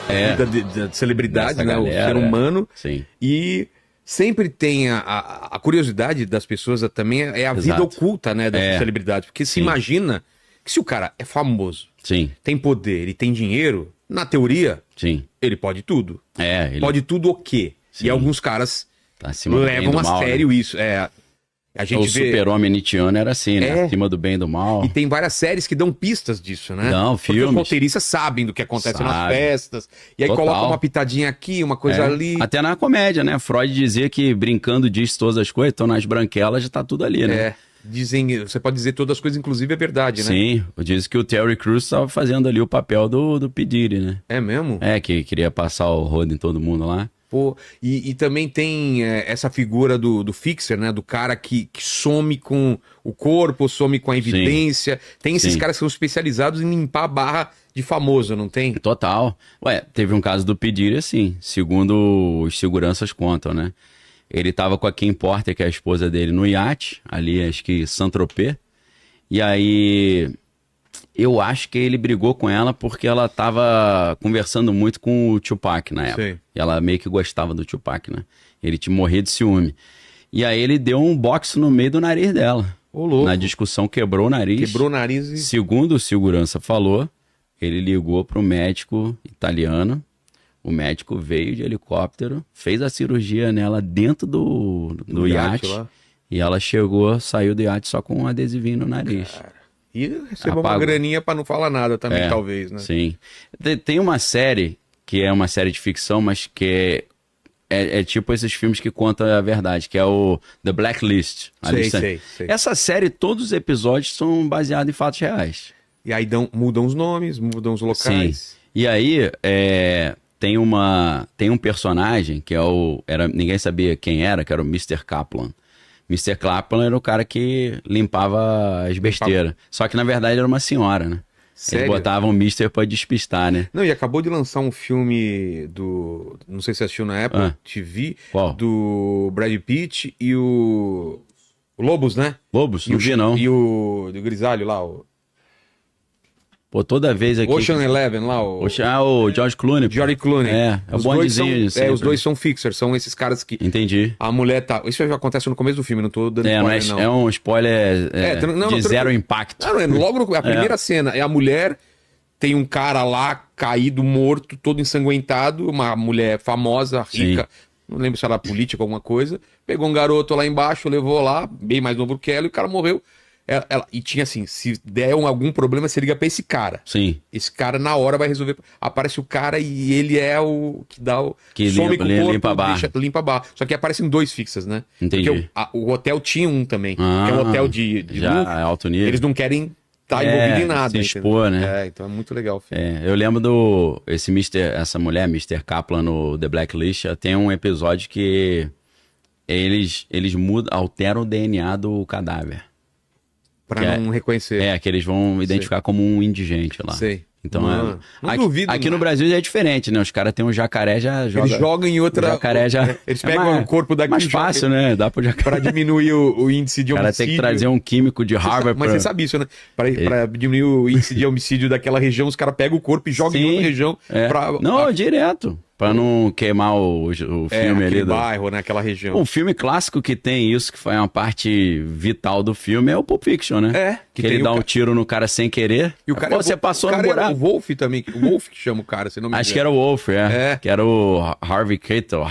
vida de celebridade, né? Galera, o ser humano. Sim. E sempre tem a curiosidade das pessoas também, é a vida oculta, né, dessa celebridade. Porque se imagina que se o cara é famoso, tem poder e tem dinheiro, na teoria, ele pode tudo. Pode tudo o quê? E alguns caras levam a sério, né? Isso. A gente o super-homem Nietzscheano era assim, né? Acima do bem e do mal. E tem várias séries que dão pistas disso, né? Porque os roteiristas sabem do que acontece nas festas. E aí colocam uma pitadinha aqui, uma coisa ali. Até na comédia, né? Freud dizia que brincando diz todas as coisas, então nas branquelas já tá tudo ali, né? Dizem, você pode dizer todas as coisas, inclusive é verdade, né? Sim, diz que o Terry Crews estava fazendo ali o papel do P. Diddy, né? É mesmo? Que queria passar o rodo em todo mundo lá. Pô, e também tem essa figura do fixer, né? Do cara que some com o corpo, some com a evidência. Tem esses caras que são especializados em limpar a barra de famoso, não tem? Total. Teve um caso do P. Diddy, assim, segundo os seguranças contam, né? Ele tava com a Kim Porter, que é a esposa dele, no iate, ali, acho que Saint-Tropez. E aí, eu acho que ele brigou com ela porque ela tava conversando muito com o Tupac na época. E ela meio que gostava do Tupac, né? Ele te morria de ciúme. E aí ele deu um boxe no meio do nariz dela. Ô, louco. Na discussão quebrou o nariz. Quebrou o nariz e... Segundo o segurança falou, ele ligou pro médico italiano. O médico veio de helicóptero, fez a cirurgia nela dentro do iate. E ela chegou, saiu do iate só com um adesivinho no nariz. Cara. E recebeu uma graninha pra não falar nada também, talvez, né? Sim. Tem uma série, que é uma série de ficção, mas que é tipo esses filmes que contam a verdade, que é o The Blacklist. Sei. Essa série, todos os episódios são baseados em fatos reais. E aí mudam os nomes, mudam os locais. Sim. E aí, tem um personagem que ninguém sabia quem era, que era o Mr. Kaplan. Mr. Kaplan era o cara que limpava as besteiras. Só que, na verdade, era uma senhora, né? Sério? Eles botavam o Mr. pra despistar, né? Não, e acabou de lançar um filme do... Não sei se você assistiu na Apple TV. Qual? Do Brad Pitt e o Lobos, né? Lobos? Não vi, não. E o do Grisalho lá, Pô, toda vez aqui... Ocean Eleven lá, o George Clooney. George Clooney. É o bondezinho. Os dois são fixers, são esses caras que... Entendi. A mulher tá... Isso já acontece no começo do filme, não tô dando spoiler, não. É um spoiler de zero impacto. Logo a primeira cena é a mulher, tem um cara lá, caído, morto, todo ensanguentado, uma mulher famosa, rica, não lembro se era política ou alguma coisa, pegou um garoto lá embaixo, levou lá, bem mais novo que ela, e o cara morreu. E tinha assim, se der algum problema, você liga pra esse cara. Sim. Esse cara na hora vai resolver. Aparece o cara e ele é o que dá o... Que some com o corpo, limpa a barra. Limpa a barra. Só que aparecem dois fixas, né? Entendi. Porque o hotel tinha um também. Que é um hotel de já luxo. alto nível. Eles não querem estar envolvido em nada. Se expor, né? Então é muito legal o filme. Eu lembro essa mulher, Mr. Kaplan, no The Blacklist, tem um episódio que eles alteram o DNA do cadáver. Pra não reconhecer. Que eles vão identificar como um indigente lá. Sei. Então, não duvido. Aqui no Brasil é diferente, né? Os caras têm um jacaré, já joga... Eles jogam em outra... O jacaré já... Eles pegam o corpo daqui... Mais fácil, né? Dá pro jacaré... Pra diminuir o índice de homicídio. O cara tem que trazer um químico de Harvard Mas você sabe isso, né? Pra diminuir o índice de homicídio daquela região, os caras pegam o corpo e jogam em outra região. Direto. Pra não queimar o filme ali. Bairro, né? Aquela região. Um filme clássico que tem isso, que foi uma parte vital do filme, é o Pulp Fiction, né? Que ele dá um tiro no cara sem querer. E o cara você passou no buraco. O Wolf também. O Wolf que chama o cara, se não me engano. Acho que era o Wolf, que era o Harvey Keitel,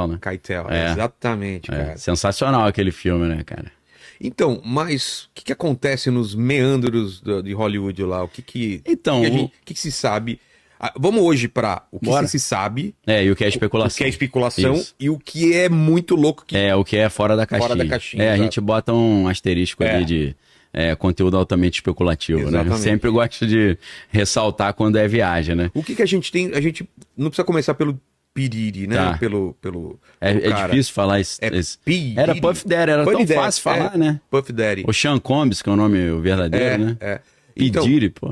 né? Keitel, exatamente, cara. Sensacional aquele filme, né, cara? Então, mas o que acontece nos meandros de Hollywood lá? O que se sabe? Vamos hoje para o que se sabe. E o que é especulação. O que é especulação e o que é muito louco. O que é fora da caixinha. Fora da caixinha, a gente bota um asterisco ali de conteúdo altamente especulativo, né? Eu sempre gosto de ressaltar quando é viagem, né? O que a gente tem... A gente não precisa começar pelo Piriri, né? Tá. Pelo é difícil falar isso. Era Puff Daddy, era tão fácil falar, né? Puff Daddy. O Sean Combs, que é o nome verdadeiro, né? Então,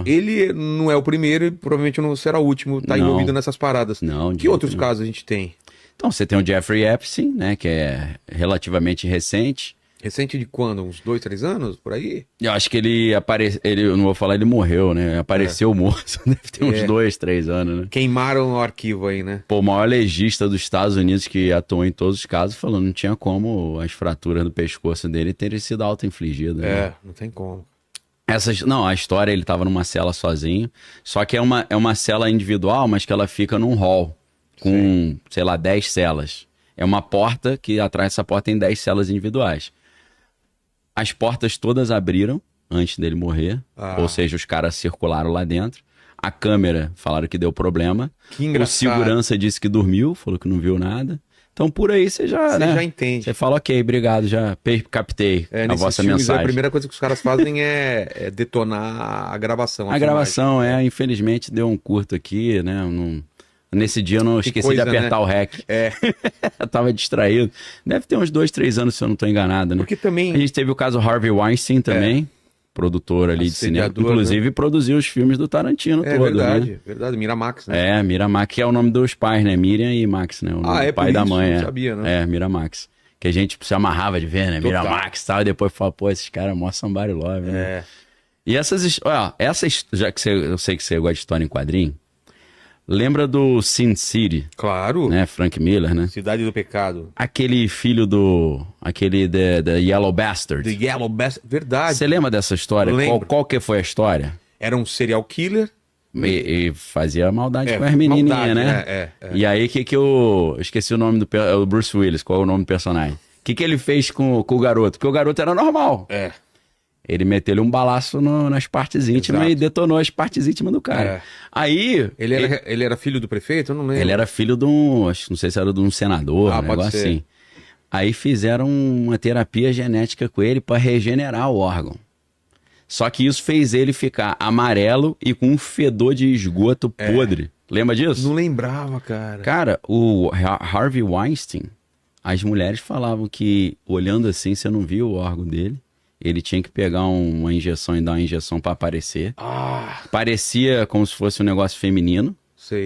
ele não é o primeiro e provavelmente não será o último envolvido nessas paradas. Não. Que outros casos a gente tem? Então, você tem o Jeffrey Epstein, né? Que é relativamente recente. Recente de quando? Uns 2, 3 anos, por aí? Eu acho que ele apareceu, eu não vou falar, ele morreu, né? Apareceu morto, deve ter uns 2, 3 anos, né? Queimaram o arquivo aí, né? Pô, o maior legista dos Estados Unidos que atuou em todos os casos falou, não tinha como as fraturas do pescoço dele terem sido auto-infligidas. Né? Não tem como. Não, a história, ele tava numa cela sozinho, só que é uma cela individual, mas que ela fica num hall, com, sei lá, 10 celas. É uma porta que atrás dessa porta tem 10 celas individuais. As portas todas abriram antes dele morrer, ou seja, os caras circularam lá dentro. A câmera falaram que deu problema. Que engraçado. O segurança disse que dormiu, falou que não viu nada. Então por aí você já, né? Já entende. Você fala, ok, obrigado, já captei a vossa mensagem. A primeira coisa que os caras fazem é detonar a gravação. A gravação, infelizmente deu um curto aqui, né? Nesse dia eu não esqueci de apertar o REC. Eu tava distraído. Deve ter uns 2, 3 anos, se eu não tô enganado, né? Porque também... A gente teve o caso Harvey Weinstein também, produtor ali de cinema. Inclusive, produziu os filmes do Tarantino todo, verdade, né? Verdade, Miramax, né? Miramax, que é o nome dos pais, né? Miriam e Max, né? O nome do pai e da mãe. Não sabia, né? Miramax. Que a gente se amarrava de ver, né? Total. Miramax e tal, e depois fala, pô, esses caras mó somebody love, né? E essas, já que eu sei que você gosta de história em quadrinho, lembra do Sin City? Claro. Né? Frank Miller, né? Cidade do Pecado. Aquele filho aquele The Yellow Bastard. The Yellow Bastard, verdade. Você lembra dessa história? Qual que foi a história? Era um serial killer. E fazia maldade com as menininhas, né? E aí, que eu esqueci o nome do Bruce Willis, qual é o nome do personagem? O que ele fez com o garoto? Porque o garoto era normal. Ele meteu-lhe um balaço nas partes íntimas e detonou as partes íntimas do cara. Aí... Ele era filho do prefeito? Eu não lembro. Ele era filho de não sei se era de um senador, um negócio assim. Aí fizeram uma terapia genética com ele para regenerar o órgão. Só que isso fez ele ficar amarelo e com um fedor de esgoto podre. Lembra disso? Não lembrava, cara. Cara, o Harvey Weinstein, as mulheres falavam que, olhando assim, você não via o órgão dele. Ele tinha que pegar uma injeção e dar uma injeção para aparecer. Parecia como se fosse um negócio feminino.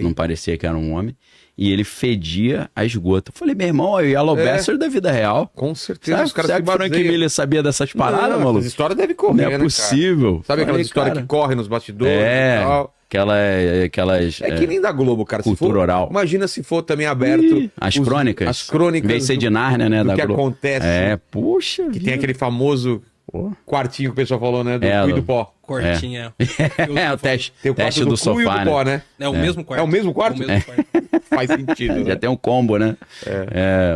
Não parecia que era um homem. E ele fedia a esgoto. Eu falei, meu irmão, é o Yellow Bastard da vida real. Com certeza. Os caras que o Frank Miller sabia dessas paradas, maluco? Essa história deve correr, não é possível. Cara? Sabe aquela história que corre nos bastidores e tal? Aquelas... É que nem da Globo, cara. Cultura oral. Imagina se for também aberto... As crônicas. As crônicas. Em vez de ser de Nárnia, né? Do da que Globo. Acontece. Puxa Que tem aquele famoso... quartinho que o pessoal falou, né? Do cu e do pó. Quartinho, o teste, tem o teste do sofá, cu e do pó, né? É o mesmo quarto. É o mesmo quarto? Faz sentido, né? Já tem um combo, né?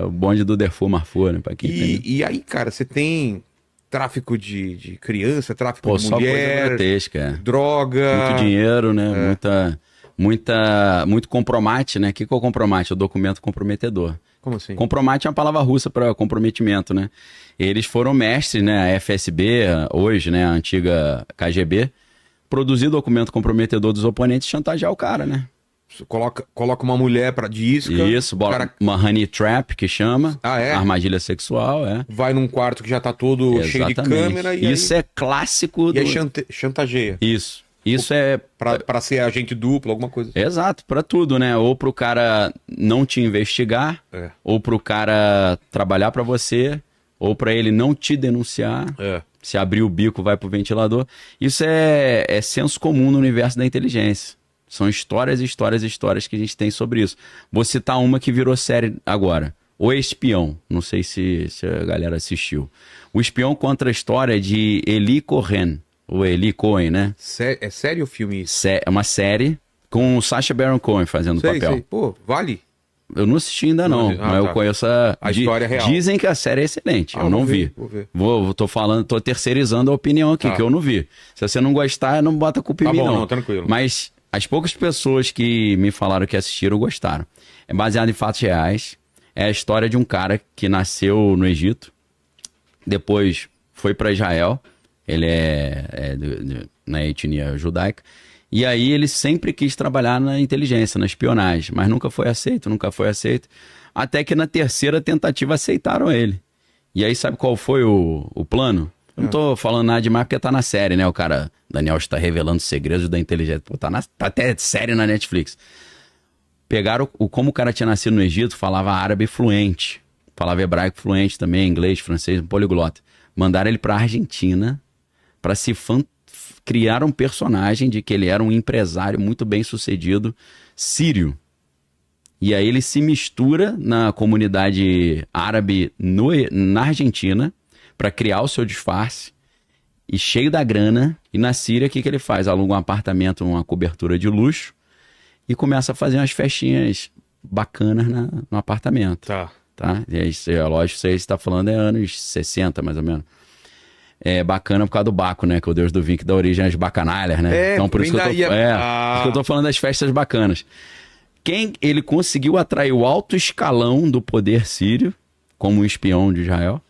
O bonde do Defu Marfu, né? Pra quem tem. E aí, cara, você tem tráfico de criança, tráfico de só mulher, coisa grotesca, droga... Muito dinheiro, né? Muito compromate, né? O que é o compromate? O documento comprometedor. Como assim? Compromate é uma palavra russa para comprometimento, né? Eles foram mestres, né? A FSB, hoje, né? A antiga KGB, produzir documento comprometedor dos oponentes e chantagear o cara, né? Coloca uma mulher de isca. Isso, uma honey trap, que chama. Armadilha sexual, Vai num quarto que já tá todo cheio de câmera. Isso aí... é clássico. E aí chantageia. Isso é... Pra ser agente duplo, alguma coisa. Exato, pra tudo, né? Ou pro cara não te investigar, ou pro cara trabalhar pra você, ou pra ele não te denunciar. Se abrir o bico, vai pro ventilador. Isso é senso comum no universo da inteligência. São histórias e histórias e histórias que a gente tem sobre isso. Vou citar uma que virou série agora. O Espião. Não sei se a galera assistiu. O Espião conta a história de Eli Cohen. O Eli Cohen, né? É sério o filme isso? É uma série com o Sacha Baron Cohen fazendo o papel. Sei. Pô, vale? Eu não assisti ainda não, mas eu conheço a história real. Dizem que a série é excelente, eu não vi. Vou ver. Tô terceirizando a opinião aqui, que eu não vi. Se você não gostar, não bota culpa em mim não. Tranquilo. Mas as poucas pessoas que me falaram que assistiram gostaram. É baseado em fatos reais. É a história de um cara que nasceu no Egito, depois foi para Israel. Ele na etnia judaica. E aí ele sempre quis trabalhar na inteligência, na espionagem, mas nunca foi aceito. Até que na terceira tentativa aceitaram ele. E aí sabe qual foi o plano? Eu não tô falando nada demais porque tá na série, né? O cara, Daniel, está revelando segredos da inteligência. Pô, tá até série na Netflix. Pegaram como o cara tinha nascido no Egito, falava árabe fluente. falava hebraico fluente também, inglês, francês, um poliglota. Mandaram ele pra Argentina pra se criar um personagem de que ele era um empresário muito bem sucedido sírio. E aí ele se mistura na comunidade árabe na Argentina para criar o seu disfarce e cheio da grana. E na Síria, o que ele faz? Aluga um apartamento, uma cobertura de luxo e começa a fazer umas festinhas bacanas no apartamento. Tá. E aí, lógico, isso aí você está falando é anos 60, mais ou menos. É bacana por causa do Baco, né? Que é o deus do vinho que dá origem às bacanalhas, né? Então por isso que eu tô, por isso que eu tô falando das festas bacanas. Ele conseguiu atrair o alto escalão do poder sírio, como um espião de Israel.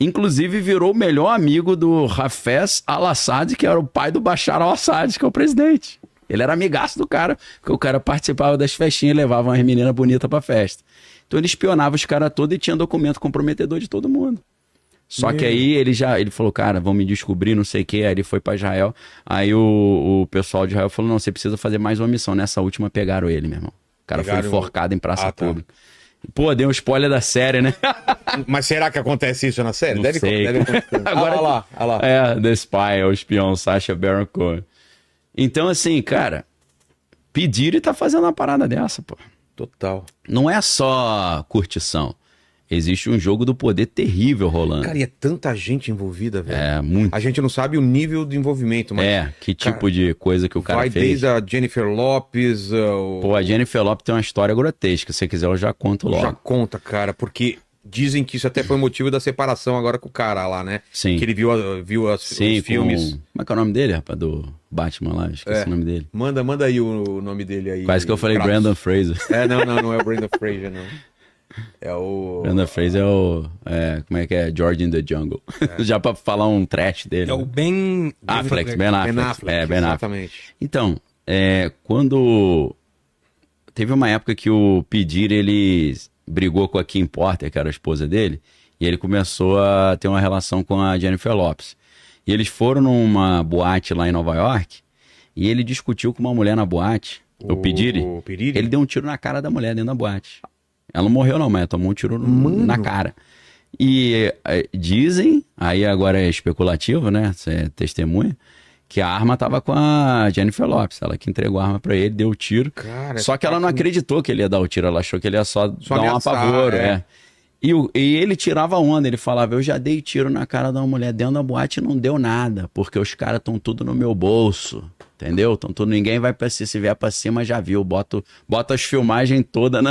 Inclusive virou o melhor amigo do Hafez al-Assad, que era o pai do Bashar al-Assad, que é o presidente. Ele era amigaço do cara, porque o cara participava das festinhas e levava umas meninas bonitas pra festa. Então ele espionava os caras todos e tinha documento comprometedor de todo mundo. Só que aí ele falou, cara, vão me descobrir, não sei o quê. Aí ele foi pra Israel. Aí o pessoal de Israel falou, não, você precisa fazer mais uma missão. Nessa última pegaram ele, meu irmão. O cara foi enforcado em praça pública. Pô, deu um spoiler da série, né? Mas será que acontece isso na série? Deve acontecer. Agora, olha lá. The Spy, é o espião, Sacha Baron Cohen. Então, assim, cara, P. tá fazendo uma parada dessa, pô. Total. Não é só curtição. Existe um jogo do poder terrível rolando. Cara, e é tanta gente envolvida, velho. É, muito. A gente não sabe o nível de envolvimento, mas... que tipo de coisa que o cara fez. Vai desde a Jennifer Lopez... Pô, a Jennifer Lopez tem uma história grotesca. Se você quiser, eu já conto logo. Já conta, cara, porque dizem que isso até foi motivo da separação agora com o cara lá, né? Sim. Que ele viu os filmes... Como é que é o nome dele, rapaz? Do Batman lá, esqueci o nome dele. Manda aí o nome dele aí. Quase que eu falei Brandon Fraser. Não é o Brandon Fraser, não. É o... Brandon Fraser é o... como é que é? George in the Jungle. Já pra falar um trash dele. É o Ben Affleck. Ben Affleck, Ben exatamente. Affleck. Então, quando... Teve uma época que o P. Diddy, ele brigou com a Kim Porter, que era a esposa dele, e ele começou a ter uma relação com a Jennifer Lopez. E eles foram numa boate lá em Nova York, e ele discutiu com uma mulher na boate, o P. Diddy. Ele deu um tiro na cara da mulher dentro da boate. Ela não morreu não, mas tomou um tiro na cara. E dizem, aí agora é especulativo, né? Você é testemunha, que a arma tava com a Jennifer Lopez. Ela que entregou a arma pra ele, deu o tiro. Cara, só que ela não acreditou que ele ia dar o tiro, ela achou que ele ia só dar um apavoro. E ele tirava onda, ele falava, eu já dei tiro na cara da uma mulher dentro da boate e não deu nada, porque os caras estão tudo no meu bolso. Entendeu? Então ninguém vai pra se vier pra cima, já viu. Bota as filmagens todas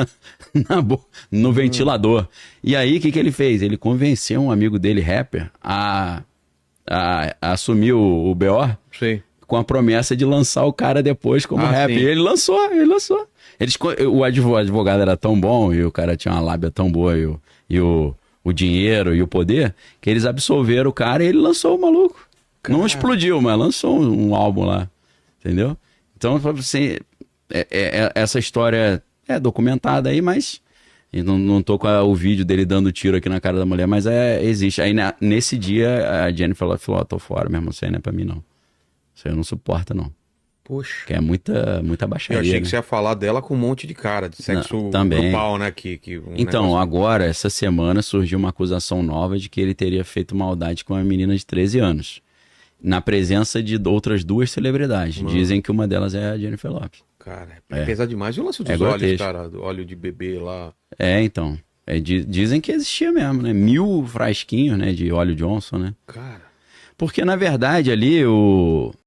no ventilador. E aí, o que ele fez? Ele convenceu um amigo dele, rapper, a assumir o BO. Sim. Com a promessa de lançar o cara depois como rapper. E ele lançou. O advogado era tão bom e o cara tinha uma lábia tão boa e o dinheiro e o poder que eles absolveram o cara e ele lançou o maluco. Cara. Não explodiu, mas lançou um álbum lá. Entendeu? Então, assim, essa história é documentada aí, mas não tô com o vídeo dele dando tiro aqui na cara da mulher, mas existe. Aí nesse dia a Jennifer falou, tô fora mesmo, isso aí não é pra mim não. Isso aí eu não suporto não. Poxa. Que é muita baixaria. Eu achei que você ia falar dela com um monte de cara, de sexo grupal, né? Então, agora, essa semana surgiu uma acusação nova de que ele teria feito maldade com uma menina de 13 anos. Na presença de outras duas celebridades. Mano. Dizem que uma delas é a Jennifer Lopez. Cara, é pesado demais. E o lance dos olhos, cara? Do óleo de bebê lá. Então. Dizem que existia mesmo, né? 1000 frasquinhos, né? De óleo Johnson, né? Cara. Porque, na verdade, ali,